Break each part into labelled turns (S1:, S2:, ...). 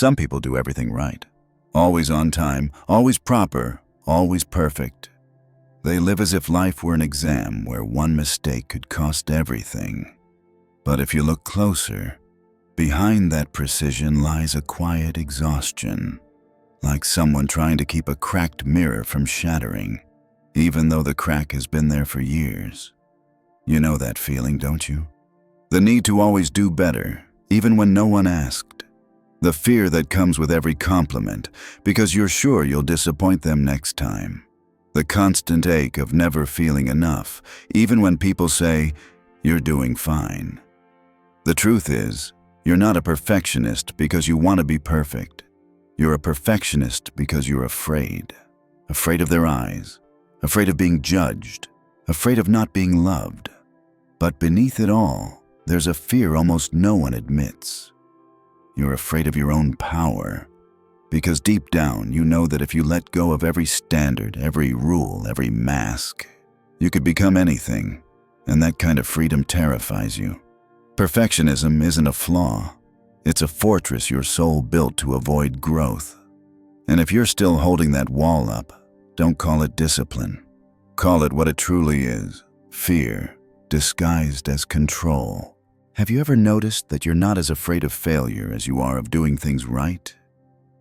S1: Some people do everything right. Always on time, always proper, always perfect. They live as if life were an exam where one mistake could cost everything. But if you look closer, behind that precision lies a quiet exhaustion, like someone trying to keep a cracked mirror from shattering, even though the crack has been there for years. You know that feeling, don't you? The need to always do better, even when no one asked. The fear that comes with every compliment, because you're sure you'll disappoint them next time. The constant ache of never feeling enough, even when people say, "You're doing fine." The truth is, you're not a perfectionist because you want to be perfect. You're a perfectionist because you're afraid. Afraid of their eyes, afraid of being judged, afraid of not being loved. But beneath it all, there's a fear almost no one admits. You're afraid of your own power, because deep down you know that if you let go of every standard, every rule, every mask, you could become anything, and that kind of freedom terrifies you. Perfectionism isn't a flaw. It's a fortress your soul built to avoid growth. And if you're still holding that wall up, don't call it discipline. Call it what it truly is: fear, disguised as control. Have you ever noticed that you're not as afraid of failure as you are of doing things right?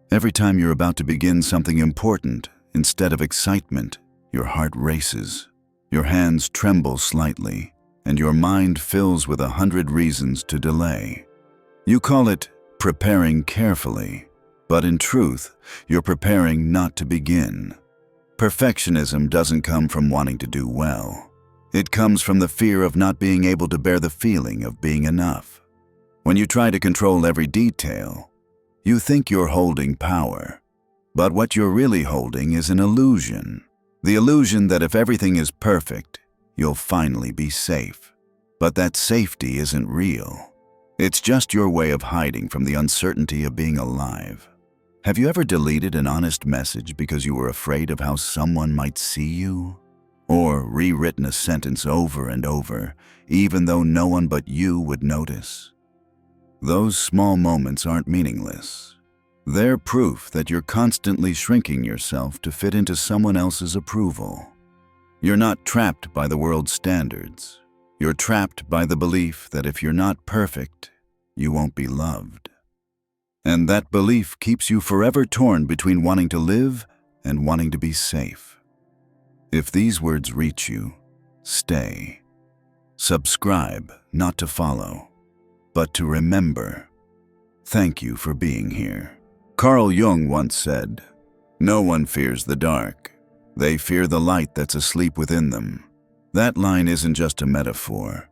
S1: Every time you're about to begin something important, instead of excitement, your heart races, your hands tremble slightly, and your mind fills with 100 reasons to delay. You call it preparing carefully, but in truth, you're preparing not to begin. Perfectionism doesn't come from wanting to do well. It comes from the fear of not being able to bear the feeling of being enough. When you try to control every detail, you think you're holding power. But what you're really holding is an illusion. The illusion that if everything is perfect, you'll finally be safe. But that safety isn't real. It's just your way of hiding from the uncertainty of being alive. Have you ever deleted an honest message because you were afraid of how someone might see you? Or rewritten a sentence over and over, even though no one but you would notice? Those small moments aren't meaningless. They're proof that you're constantly shrinking yourself to fit into someone else's approval. You're not trapped by the world's standards. You're trapped by the belief that if you're not perfect, you won't be loved. And that belief keeps you forever torn between wanting to live and wanting to be safe. If these words reach you, stay. Subscribe, not to follow, but to remember. Thank you for being here. Carl Jung once said, "No one fears the dark. They fear the light that's asleep within them." That line isn't just a metaphor.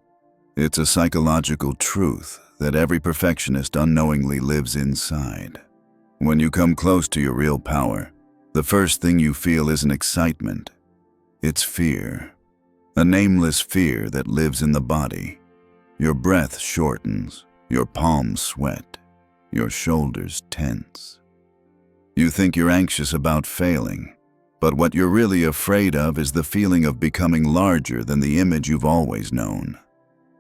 S1: It's a psychological truth that every perfectionist unknowingly lives inside. When you come close to your real power, the first thing you feel isn't excitement. It's fear. A nameless fear that lives in the body. Your breath shortens, your palms sweat, your shoulders tense. You think you're anxious about failing, but what you're really afraid of is the feeling of becoming larger than the image you've always known.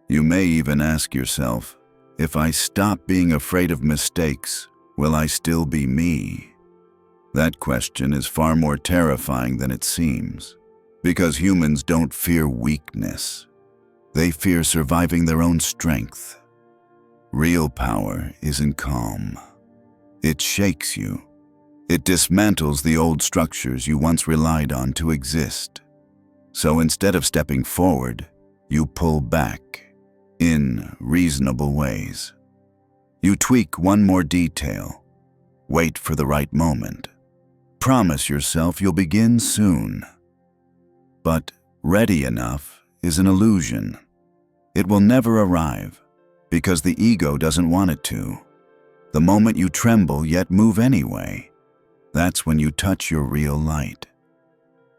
S1: You may even ask yourself, if I stop being afraid of mistakes, will I still be me? That question is far more terrifying than it seems, because humans don't fear weakness. They fear surviving their own strength. Real power isn't calm. It shakes you. It dismantles the old structures you once relied on to exist. So instead of stepping forward, you pull back in reasonable ways. You tweak one more detail. Wait for the right moment. Promise yourself you'll begin soon. But ready enough is an illusion. It will never arrive because the ego doesn't want it to. The moment you tremble yet move anyway, that's when you touch your real light.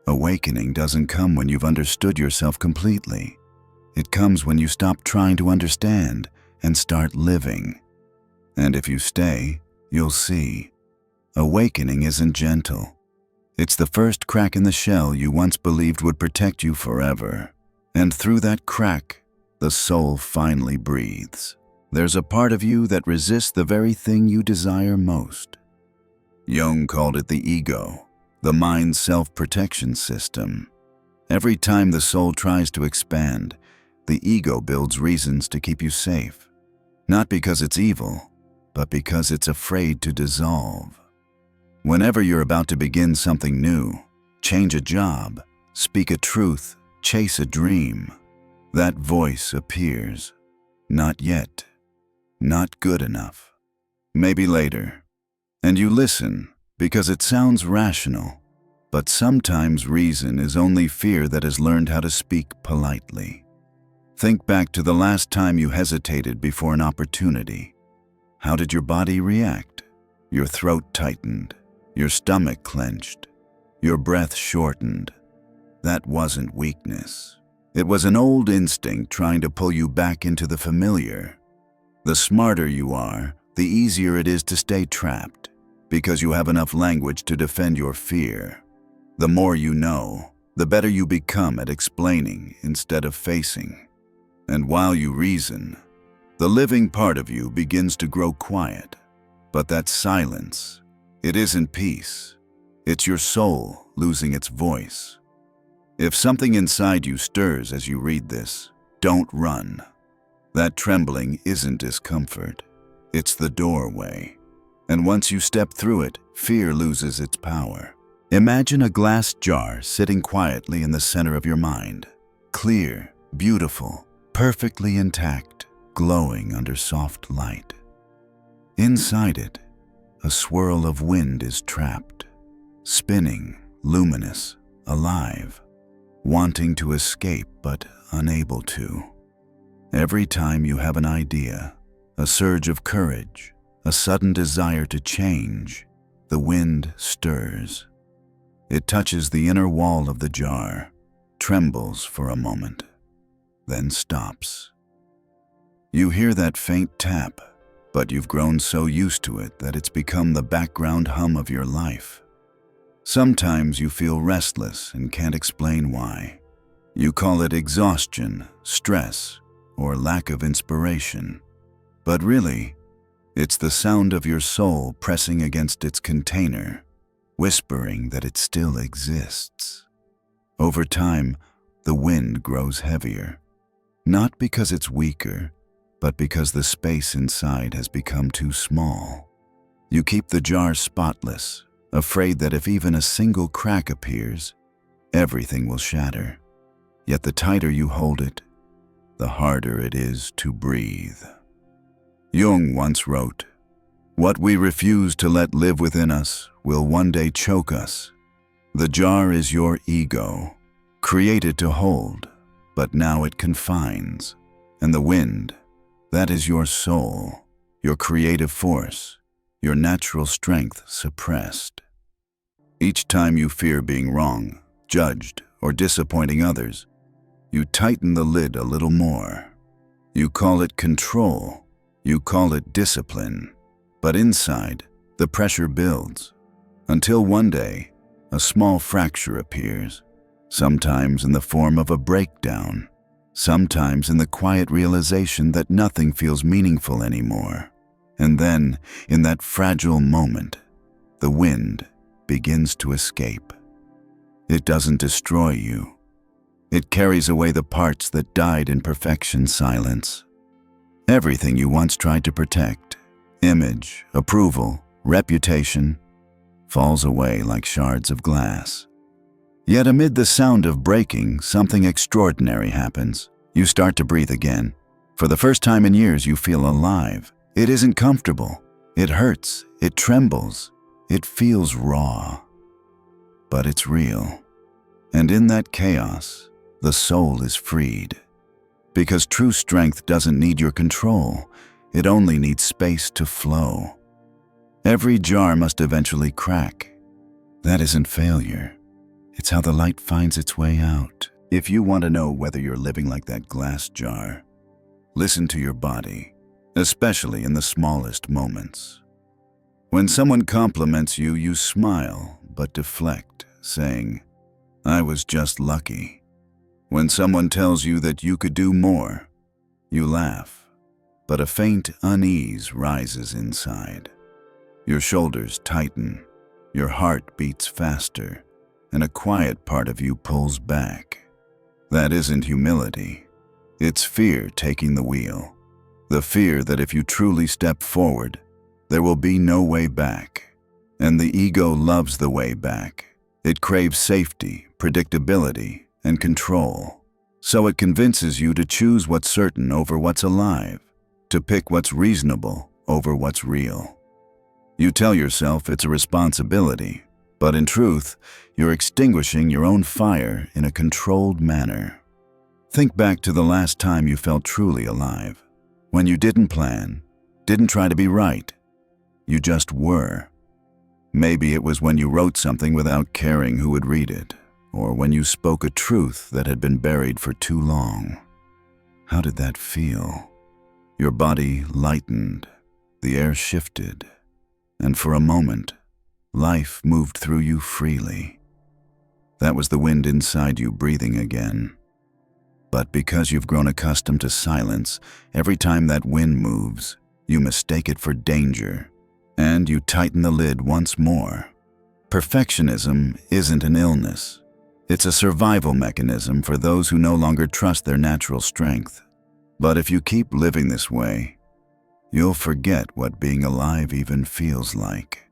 S1: Awakening doesn't come when you've understood yourself completely. It comes when you stop trying to understand and start living. And if you stay, you'll see. Awakening isn't gentle. It's the first crack in the shell you once believed would protect you forever. And through that crack, the soul finally breathes. There's a part of you that resists the very thing you desire most. Jung called it the ego, the mind's self-protection system. Every time the soul tries to expand, the ego builds reasons to keep you safe. Not because it's evil, but because it's afraid to dissolve. Whenever you're about to begin something new, change a job, speak a truth, chase a dream, that voice appears. Not yet. Not good enough. Maybe later. And you listen because it sounds rational, but sometimes reason is only fear that has learned how to speak politely. Think back to the last time you hesitated before an opportunity. How did your body react? Your throat tightened, your stomach clenched, your breath shortened. That wasn't weakness. It was an old instinct trying to pull you back into the familiar. The smarter you are, the easier it is to stay trapped, because you have enough language to defend your fear. The more you know, the better you become at explaining instead of facing. And while you reason, the living part of you begins to grow quiet. But that silence, it isn't peace. It's your soul losing its voice. If something inside you stirs as you read this, don't run. That trembling isn't discomfort. It's the doorway. And once you step through it, fear loses its power. Imagine a glass jar sitting quietly in the center of your mind. Clear, beautiful, perfectly intact, glowing under soft light. Inside it, a swirl of wind is trapped, spinning, luminous, alive, wanting to escape but unable to. Every time you have an idea, a surge of courage, a sudden desire to change, the wind stirs. It touches the inner wall of the jar, trembles for a moment, then stops. You hear that faint tap, but you've grown so used to it that it's become the background hum of your life. Sometimes you feel restless and can't explain why. You call it exhaustion, stress, or lack of inspiration. But really, it's the sound of your soul pressing against its container, whispering that it still exists. Over time, the wind grows heavier, not because it's weaker, but because the space inside has become too small. You keep the jar spotless, afraid that if even a single crack appears, everything will shatter. Yet the tighter you hold it, the harder it is to breathe. Jung once wrote, "What we refuse to let live within us will one day choke us. The jar is your ego, created to hold, but now it confines. And the wind, that is your soul, your creative force, your natural strength suppressed. Each time you fear being wrong, judged, or disappointing others, you tighten the lid a little more. You call it control, you call it discipline, but inside, the pressure builds, until one day, a small fracture appears, sometimes in the form of a breakdown, sometimes in the quiet realization that nothing feels meaningful anymore. And then, in that fragile moment, the wind begins to escape. It doesn't destroy you. It carries away the parts that died in perfection silence. Everything you once tried to protect, image, approval, reputation, falls away like shards of glass. Yet amid the sound of breaking, something extraordinary happens. You start to breathe again. For the first time in years, you feel alive. It isn't comfortable. It hurts. It trembles. It feels raw. But it's real. And in that chaos, the soul is freed. Because true strength doesn't need your control. It only needs space to flow. Every jar must eventually crack. That isn't failure. It's how the light finds its way out. If you want to know whether you're living like that glass jar, listen to your body, especially in the smallest moments. When someone compliments you, you smile but deflect, saying, "I was just lucky." When someone tells you that you could do more, you laugh, but a faint unease rises inside. Your shoulders tighten, your heart beats faster, and a quiet part of you pulls back. That isn't humility. It's fear taking the wheel. The fear that if you truly step forward, there will be no way back. And the ego loves the way back. It craves safety, predictability, and control. So it convinces you to choose what's certain over what's alive, to pick what's reasonable over what's real. You tell yourself it's a responsibility, but in truth, you're extinguishing your own fire in a controlled manner. Think back to the last time you felt truly alive, when you didn't plan, didn't try to be right. You just were. Maybe it was when you wrote something without caring who would read it, or when you spoke a truth that had been buried for too long. How did that feel? Your body lightened, the air shifted, and for a moment, life moved through you freely. That was the wind inside you breathing again. But because you've grown accustomed to silence, every time that wind moves, you mistake it for danger, and you tighten the lid once more. Perfectionism isn't an illness. It's a survival mechanism for those who no longer trust their natural strength. But if you keep living this way, you'll forget what being alive even feels like.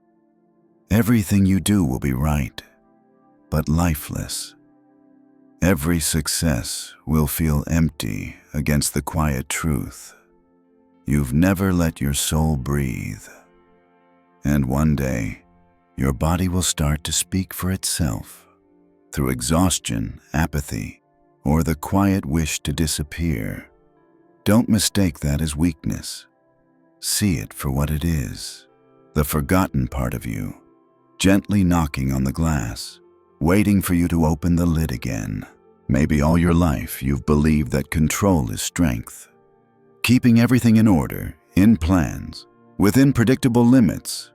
S1: Everything you do will be right, but lifeless. Every success will feel empty against the quiet truth. You've never let your soul breathe. And one day, your body will start to speak for itself, through exhaustion, apathy, or the quiet wish to disappear. Don't mistake that as weakness. See it for what it is, the forgotten part of you, gently knocking on the glass, waiting for you to open the lid again. Maybe all your life you've believed that control is strength. Keeping everything in order, in plans, within predictable limits.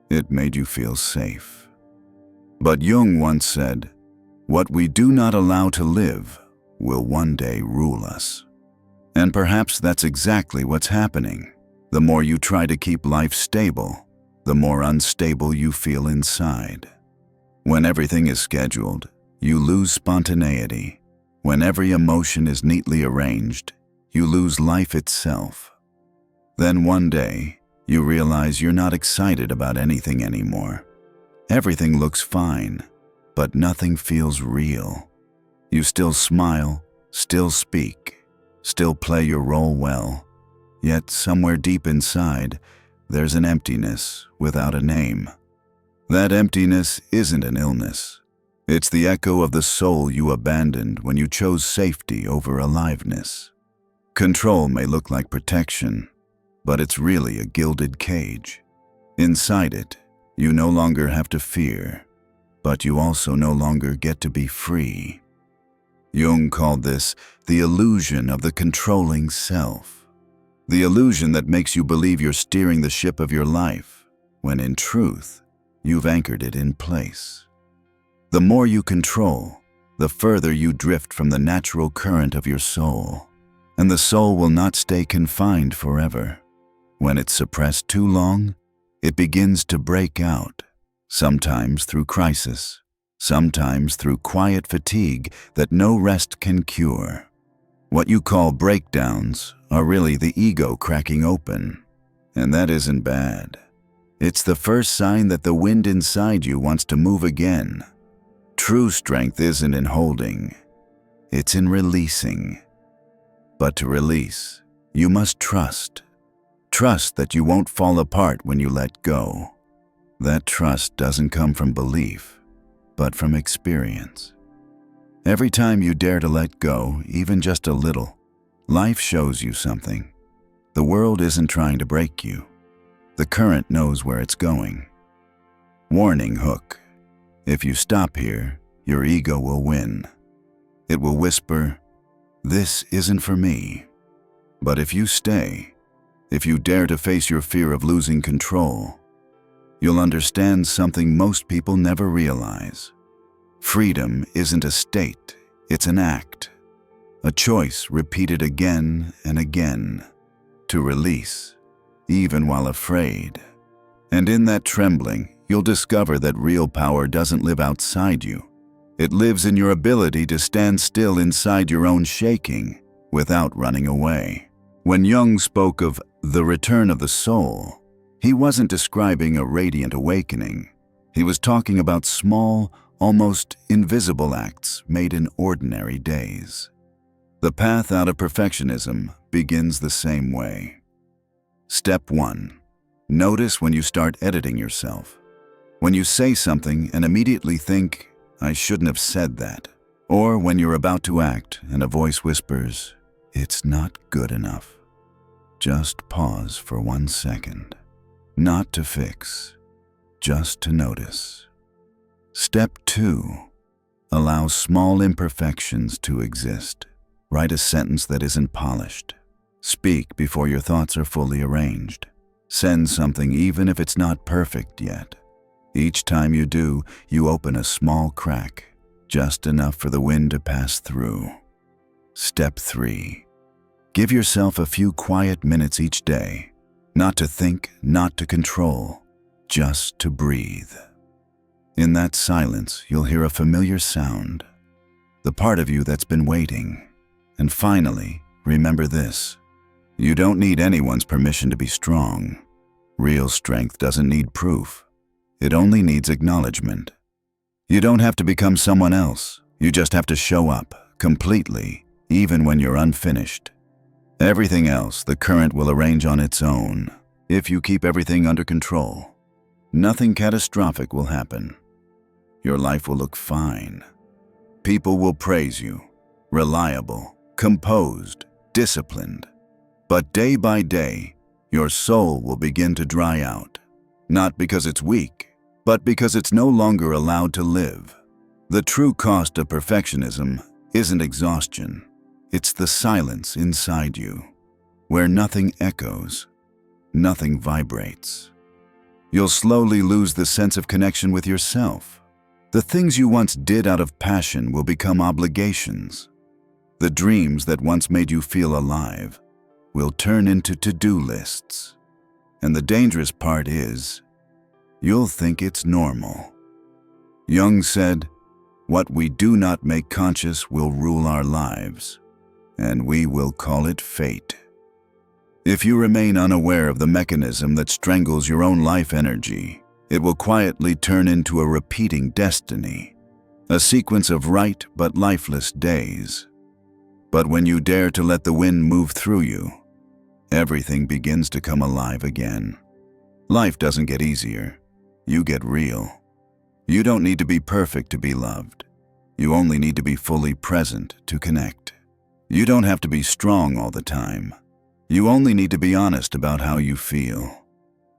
S1: It made you feel safe. But Jung once said, "What we do not allow to live will one day rule us." And perhaps that's exactly what's happening. The more you try to keep life stable, the more unstable you feel inside. When everything is scheduled, you lose spontaneity. When every emotion is neatly arranged, you lose life itself. Then one day, you realize you're not excited about anything anymore. Everything looks fine, but nothing feels real. You still smile, still speak, still play your role well, yet somewhere deep inside, there's an emptiness without a name. That emptiness isn't an illness. It's the echo of the soul you abandoned when you chose safety over aliveness. Control may look like protection, but it's really a gilded cage. Inside it, you no longer have to fear, but you also no longer get to be free. Jung called this the illusion of the controlling self. The illusion that makes you believe you're steering the ship of your life, when in truth, you've anchored it in place. The more you control, the further you drift from the natural current of your soul, and the soul will not stay confined forever. When it's suppressed too long, it begins to break out, sometimes through crisis, sometimes through quiet fatigue that no rest can cure. What you call breakdowns are really the ego cracking open, and that isn't bad. It's the first sign that the wind inside you wants to move again. True strength isn't in holding, it's in releasing. But to release, you must trust. Trust that you won't fall apart when you let go. That trust doesn't come from belief, but from experience. Every time you dare to let go, even just a little, life shows you something. The world isn't trying to break you. The current knows where it's going. Warning hook. If you stop here, your ego will win. It will whisper, "This isn't for me." But if you stay, if you dare to face your fear of losing control, you'll understand something most people never realize. Freedom isn't a state, it's an act. A choice repeated again and again. to release, even while afraid. And in that trembling, you'll discover that real power doesn't live outside you. It lives in your ability to stand still inside your own shaking without running away. When Jung spoke of the return of the soul, he wasn't describing a radiant awakening. He was talking about small, almost invisible acts made in ordinary days. The path out of perfectionism begins the same way. Step 1. Notice when you start editing yourself. When you say something and immediately think, "I shouldn't have said that." Or when you're about to act and a voice whispers, "It's not good enough." Just pause for 1 second. Not to fix, just to notice. Step 2. Allow small imperfections to exist. Write a sentence that isn't polished. Speak before your thoughts are fully arranged. Send something even if it's not perfect yet. Each time you do, you open a small crack, just enough for the wind to pass through. Step 3. Give yourself a few quiet minutes each day. Not to think, not to control, just to breathe. In that silence, you'll hear a familiar sound, the part of you that's been waiting. And finally, remember this. You don't need anyone's permission to be strong. Real strength doesn't need proof. It only needs acknowledgement. You don't have to become someone else. You just have to show up, completely, even when you're unfinished. Everything else, the current will arrange on its own, if you keep everything under control. Nothing catastrophic will happen. Your life will look fine. People will praise you, reliable, composed, disciplined. But day by day, your soul will begin to dry out, not because it's weak, but because it's no longer allowed to live. The true cost of perfectionism isn't exhaustion. It's the silence inside you, where nothing echoes, nothing vibrates. You'll slowly lose the sense of connection with yourself. The things you once did out of passion will become obligations. The dreams that once made you feel alive will turn into to-do lists. And the dangerous part is, you'll think it's normal. Jung said, "What we do not make conscious will rule our lives, and we will call it fate." If you remain unaware of the mechanism that strangles your own life energy, it will quietly turn into a repeating destiny, a sequence of right but lifeless days. But when you dare to let the wind move through you, everything begins to come alive again. Life doesn't get easier. You get real. You don't need to be perfect to be loved. You only need to be fully present to connect. You don't have to be strong all the time. You only need to be honest about how you feel.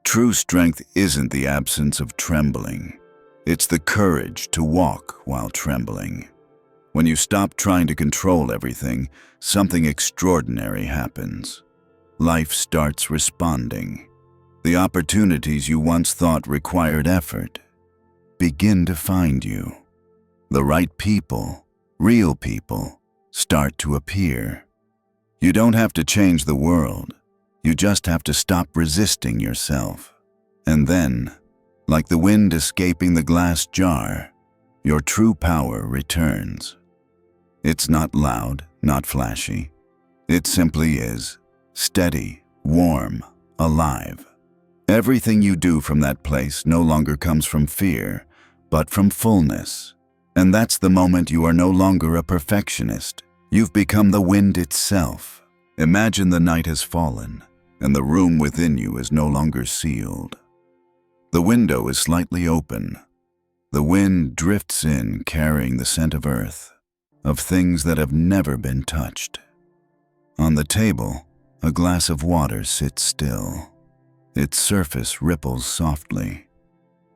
S1: True strength isn't the absence of trembling. It's the courage to walk while trembling. When you stop trying to control everything, something extraordinary happens. Life starts responding. The opportunities you once thought required effort begin to find you. The right people, real people, start to appear. You don't have to change the world. You just have to stop resisting yourself. And then, like the wind escaping the glass jar, your true power returns. It's not loud, not flashy. It simply is, steady, warm, alive. Everything you do from that place no longer comes from fear, but from fullness. And that's the moment you are no longer a perfectionist. You've become the wind itself. Imagine the night has fallen, and the room within you is no longer sealed. The window is slightly open. The wind drifts in, carrying the scent of earth, of things that have never been touched. On the table, a glass of water sits still. Its surface ripples softly,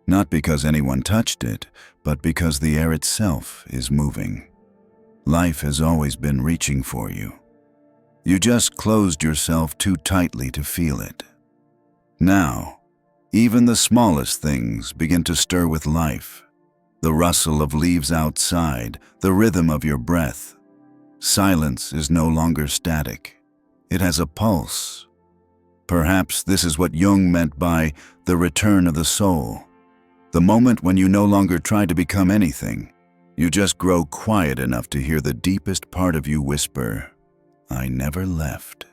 S1: not because anyone touched it, but because the air itself is moving. Life has always been reaching for you. You just closed yourself too tightly to feel it. Now, even the smallest things begin to stir with life. The rustle of leaves outside, the rhythm of your breath. Silence is no longer static. It has a pulse. Perhaps this is what Jung meant by the return of the soul. The moment when you no longer try to become anything. You just grow quiet enough to hear the deepest part of you whisper, "I never left."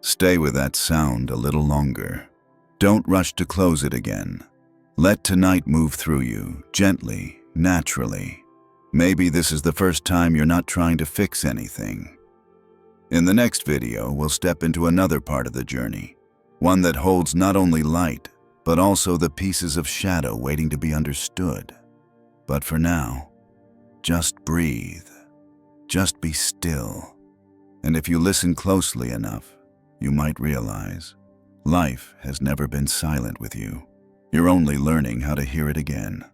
S1: Stay with that sound a little longer. Don't rush to close it again. Let tonight move through you, gently, naturally. Maybe this is the first time you're not trying to fix anything. In the next video, we'll step into another part of the journey, one that holds not only light, but also the pieces of shadow waiting to be understood. But for now, just breathe. Just be still. And if you listen closely enough, you might realize life has never been silent with you. You're only learning how to hear it again.